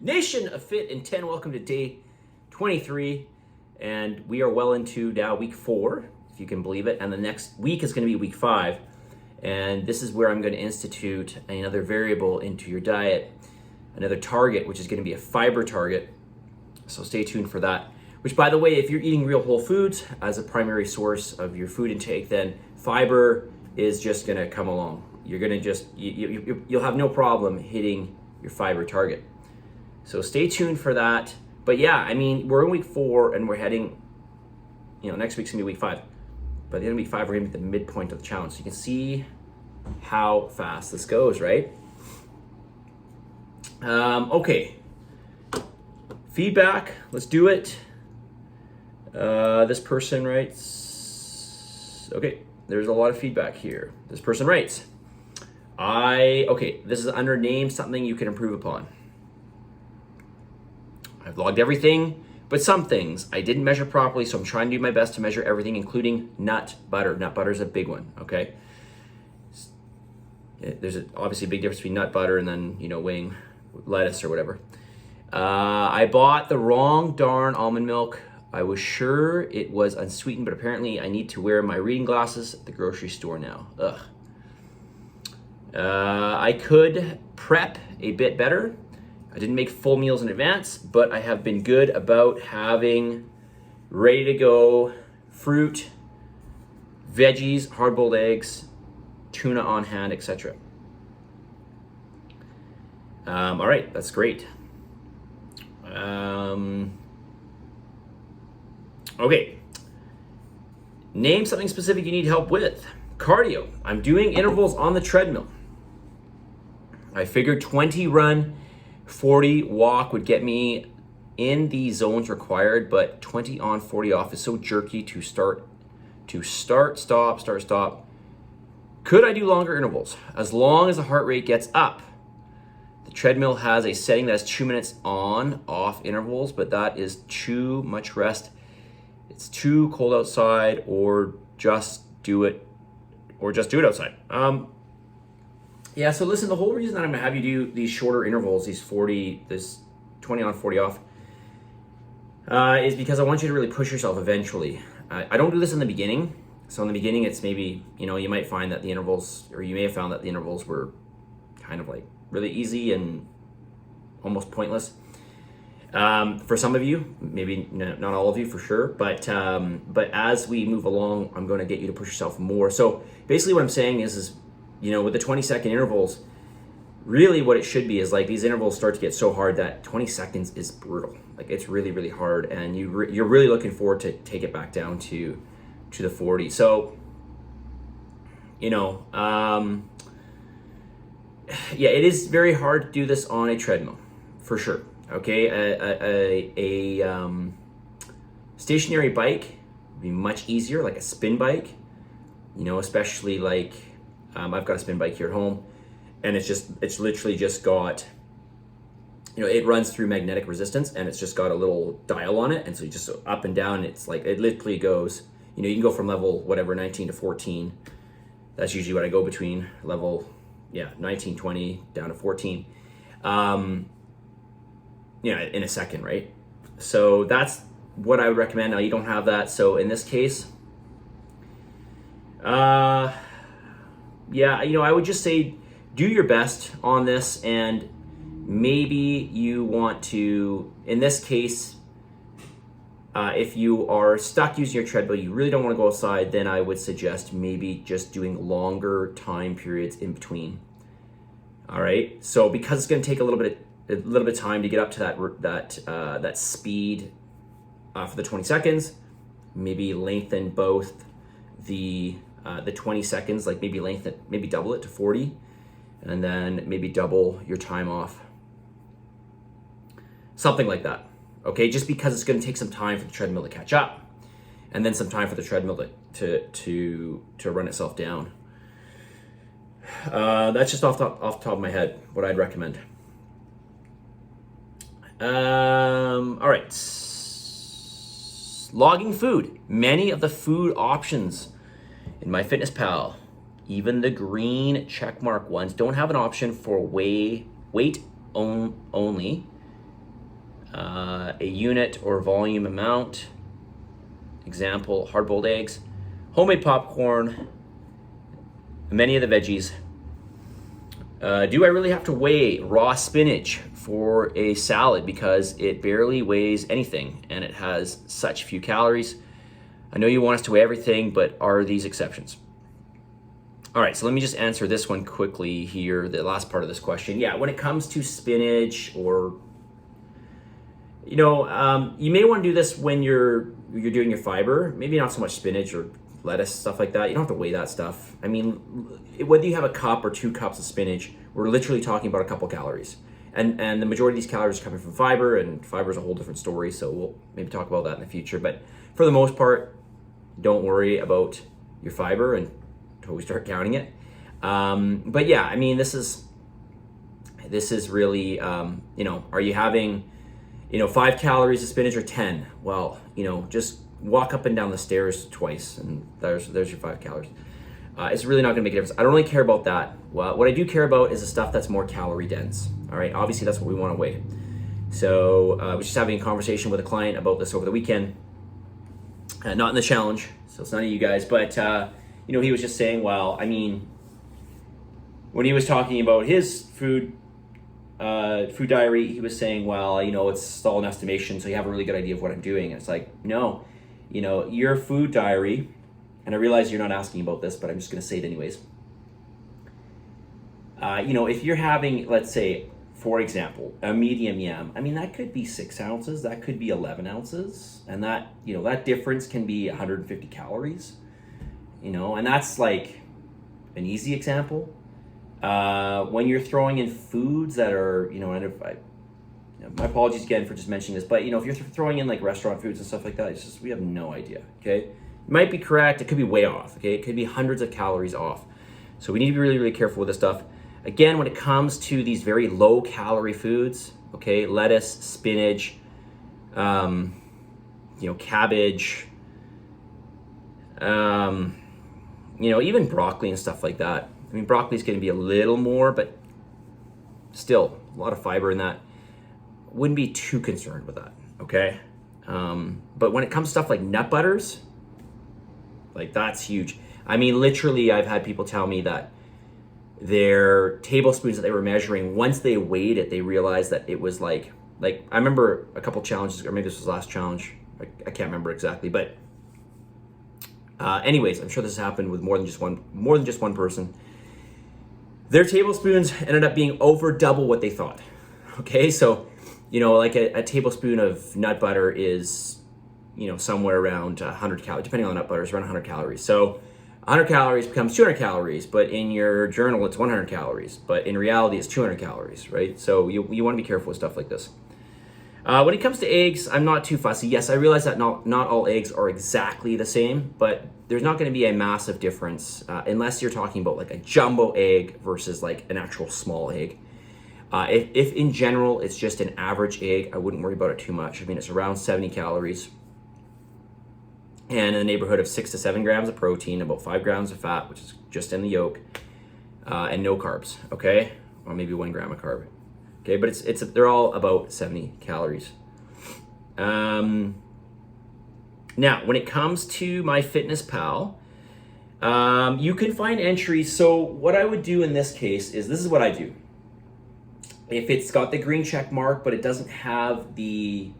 Nation of Fit in 10, welcome to day 23, and we are well into now week 4, if you can believe it, and the next week is going to be week 5, and this is where I'm going to institute another variable into your diet, another target, which is going to be a fiber target, so stay tuned for that. Which, by the way, if you're eating real whole foods as a primary source of your food intake, then fiber is just going to come along. You're going to just, you'll have no problem hitting your fiber target. So stay tuned for that. But yeah, I mean, we're in week 4 and we're heading, next week's gonna be week 5. By the end of week 5, we're gonna be at the midpoint of the challenge. So you can see how fast this goes, right? Okay. Feedback, let's do it. This person writes, okay, there's a lot of feedback here. This person writes, this is under name something you can improve upon. I've logged everything, but some things I didn't measure properly, so I'm trying to do my best to measure everything, including nut butter. Nut butter is a big one, okay? There's obviously a big difference between nut butter and then, weighing lettuce or whatever. I bought the wrong darn almond milk. I was sure it was unsweetened, but apparently I need to wear my reading glasses at the grocery store now. Ugh. I could prep a bit better. I didn't make full meals in advance, but I have been good about having ready to go fruit, veggies, hard-boiled eggs, tuna on hand, etc. All right, that's great. Okay. Name something specific you need help with. Cardio. I'm doing intervals on the treadmill. I figured 20 run, 40 walk would get me in the zones required, but 20 on, 40 off is so jerky to start, stop. Could I do longer intervals? As long as the heart rate gets up. The treadmill has a setting that's 2 minutes on, off intervals, but that is too much rest. It's too cold outside, or just do it outside. Yeah, so listen, the whole reason that I'm gonna have you do these shorter intervals, this 20 on, 40 off, is because I want you to really push yourself eventually. I don't do this in the beginning. So in the beginning, it's maybe, you might find that the intervals, or you may have found that the intervals were kind of like really easy and almost pointless. For some of you, maybe not all of you for sure, but as we move along, I'm gonna get you to push yourself more. So basically what I'm saying is with the 20-second intervals, really what it should be is like these intervals start to get so hard that 20 seconds is brutal. Like it's really, really hard, and you're really looking forward to take it back down to the 40. So, yeah, it is very hard to do this on a treadmill, for sure. Okay, a stationary bike would be much easier, like a spin bike. Especially like. I've got a spin bike here at home, and it's literally just got, it runs through magnetic resistance, and it's just got a little dial on it, and so you just up and down, it's like, it literally goes, you can go from level, 19 to 14. That's usually what I go between level, 19, 20, down to 14, in a second, right? So that's what I would recommend. Now you don't have that, so in this case, yeah, I would just say do your best on this, and maybe you want to, in this case, if you are stuck using your treadmill, you really don't want to go outside, then I would suggest maybe just doing longer time periods in between. All right, so because it's going to take a little bit of time to get up to that speed for the 20 seconds, maybe lengthen both the 20 seconds, like maybe double it to 40, and then maybe double your time off. Something like that, okay? Just because it's gonna take some time for the treadmill to catch up, and then some time for the treadmill to run itself down. That's just off the top of my head, what I'd recommend. All right. Logging food. Many of the food options in MyFitnessPal, even the green checkmark ones, don't have an option for weight only a unit or volume amount. Example, hard-boiled eggs, homemade popcorn, many of the veggies. Do I really have to weigh raw spinach for a salad because it barely weighs anything and it has such few calories? I know you want us to weigh everything, but are these exceptions? All right, so let me just answer this one quickly here, the last part of this question. Yeah, when it comes to spinach or, you may want to do this when you're doing your fiber, maybe not so much spinach or lettuce, stuff like that. You don't have to weigh that stuff. I mean, whether you have a cup or 2 cups of spinach, we're literally talking about a couple calories. And the majority of these calories are coming from fiber, and fiber is a whole different story, so we'll maybe talk about that in the future. But for the most part, don't worry about your fiber until we start counting it. But yeah, I mean, this is really, are you having 5 calories of spinach or 10? Well, just walk up and down the stairs twice and there's your 5 calories. It's really not gonna make a difference. I don't really care about that. Well, what I do care about is the stuff that's more calorie dense. All right, obviously that's what we wanna weigh. So I was just having a conversation with a client about this over the weekend, not in the challenge, so it's none of you guys, but he was just saying, well, I mean, when he was talking about his food diary, he was saying, well, it's all an estimation, so you have a really good idea of what I'm doing. And it's like, no, your food diary, and I realize you're not asking about this, but I'm just going to say it anyways. If you're having, let's say, for example, a medium yam, I mean, that could be 6 ounces, that could be 11 ounces, and that, that difference can be 150 calories, and that's like an easy example. When you're throwing in foods that are, my apologies again for just mentioning this, but if you're throwing in like restaurant foods and stuff like that, it's just, we have no idea, okay? It might be correct, it could be way off, okay? It could be hundreds of calories off. So we need to be really, really careful with this stuff. Again, when it comes to these very low calorie foods, okay, lettuce, spinach, cabbage, even broccoli and stuff like that. I mean, broccoli is going to be a little more, but still a lot of fiber in that. Wouldn't be too concerned with that, okay? But when it comes to stuff like nut butters, like that's huge. I mean, literally, I've had people tell me that their tablespoons that they were measuring, once they weighed it, they realized that it was like I remember a couple challenges, or maybe this was the last challenge. I can't remember exactly, but anyways, I'm sure this happened with more than just one person. Their tablespoons ended up being over double what they thought. Okay, so like a tablespoon of nut butter is somewhere around 100 calories, depending on the nut butter, it's around 100 calories. So 100 calories becomes 200 calories, but in your journal it's 100 calories, but in reality it's 200 calories, right? So you want to be careful with stuff like this. When it comes to eggs, I'm not too fussy. Yes, I realize that not all eggs are exactly the same, but there's not going to be a massive difference unless you're talking about like a jumbo egg versus like an actual small egg. If in general it's just an average egg, I wouldn't worry about it too much. I mean, it's around 70 calories and in the neighborhood of 6 to 7 grams of protein, about 5 grams of fat, which is just in the yolk, and no carbs, okay? Or maybe 1 gram of carb. Okay, but they're all about 70 calories. Now, when it comes to MyFitnessPal, you can find entries. So what I would do in this case is, this is what I do. If it's got the green check mark, but it doesn't have the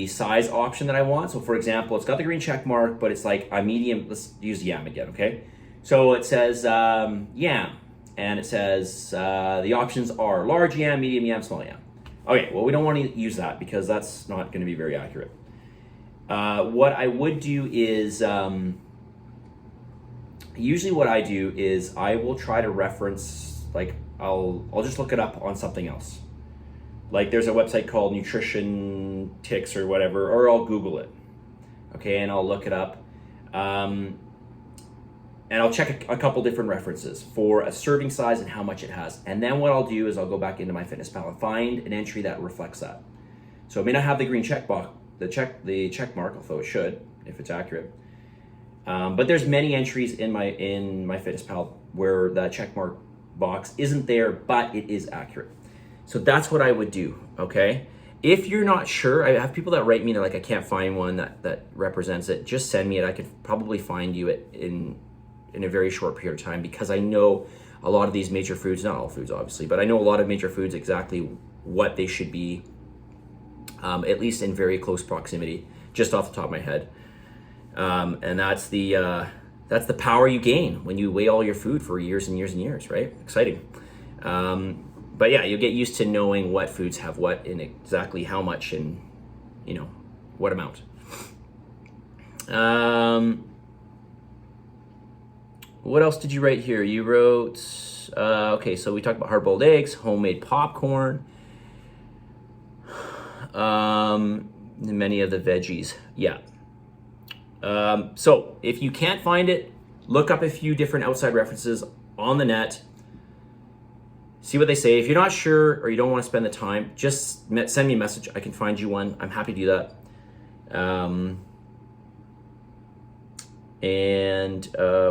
size option that I want. So for example, it's got the green check mark, but it's like a medium, let's use yam again, okay? So it says yam. And it says the options are large yam, medium yam, small yam. Okay, well, we don't want to use that because that's not going to be very accurate. What I would do is, usually what I do is I will try to reference, like I'll just look it up on something else. Like there's a website called Nutrition Ticks or whatever, or I'll Google it. Okay, and I'll look it up. And I'll check a couple different references for a serving size and how much it has. And then what I'll do is I'll go back into MyFitnessPal and find an entry that reflects that. So it may not have the green check box, the check mark, although it should if it's accurate. But there's many entries in MyFitnessPal where that check mark box isn't there, but it is accurate. So that's what I would do, okay? If you're not sure, I have people that write me, they're like, I can't find one that represents it. Just send me it. I could probably find you it in a very short period of time, because I know a lot of these major foods, not all foods obviously, but I know a lot of major foods exactly what they should be, at least in very close proximity, just off the top of my head. And that's the power you gain when you weigh all your food for years and years and years, right? Exciting. But yeah, you'll get used to knowing what foods have what in exactly how much and, you know, what amount. What else did you write here? You wrote, okay, so we talked about hard-boiled eggs, homemade popcorn, and many of the veggies. Yeah. So if you can't find it, look up a few different outside references on the net. See what they say. If you're not sure or you don't want to spend the time, just send me a message. I can find you one. I'm happy to do that.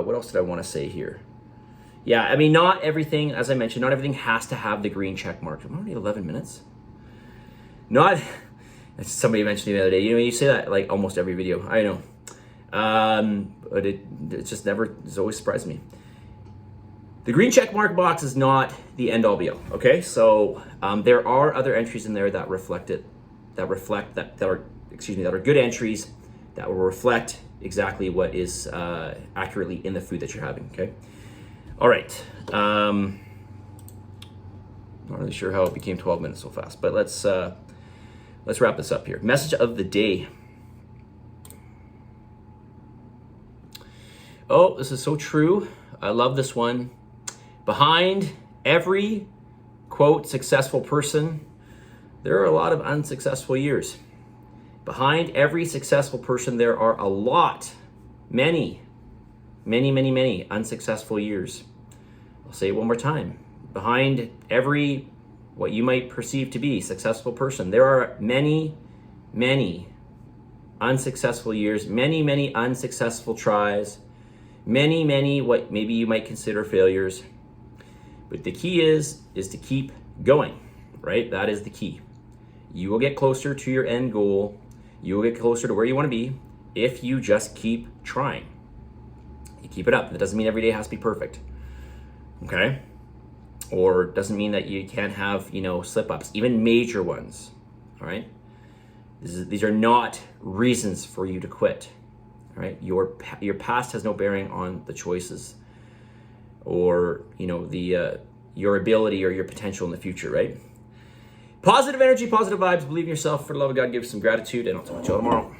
What else did I want to say here? Yeah, I mean, not everything, as I mentioned, not everything has to have the green check mark. I'm already 11 minutes. Somebody mentioned to me the other day, you know, you say that like almost every video. I know. But it it's always surprised me. The green check mark box is not the end all be all, okay? So there are other entries in there that are good entries that will reflect exactly what is accurately in the food that you're having, okay? All right. Not really sure how it became 12 minutes so fast, but let's wrap this up here. Message of the day. Oh, this is so true. I love this one. Behind every, quote, successful person, there are a lot of unsuccessful years. Behind every successful person, there are a lot, many unsuccessful years. I'll say it one more time. Behind every, what you might perceive to be successful person, there are many unsuccessful years, many unsuccessful tries, many what maybe you might consider failures. But the key is to keep going, right? That is the key. You will get closer to your end goal. You will get closer to where you want to be if you just keep trying. You keep it up. That doesn't mean every day has to be perfect, okay? Or doesn't mean that you can't have, you know, slip-ups, even major ones, all right? These are not reasons for you to quit, all right? Your past has no bearing on the choices or, you know, your ability or your potential in the future, right? Positive energy, positive vibes, believe in yourself. For the love of God, give some gratitude, and I'll talk to you all tomorrow.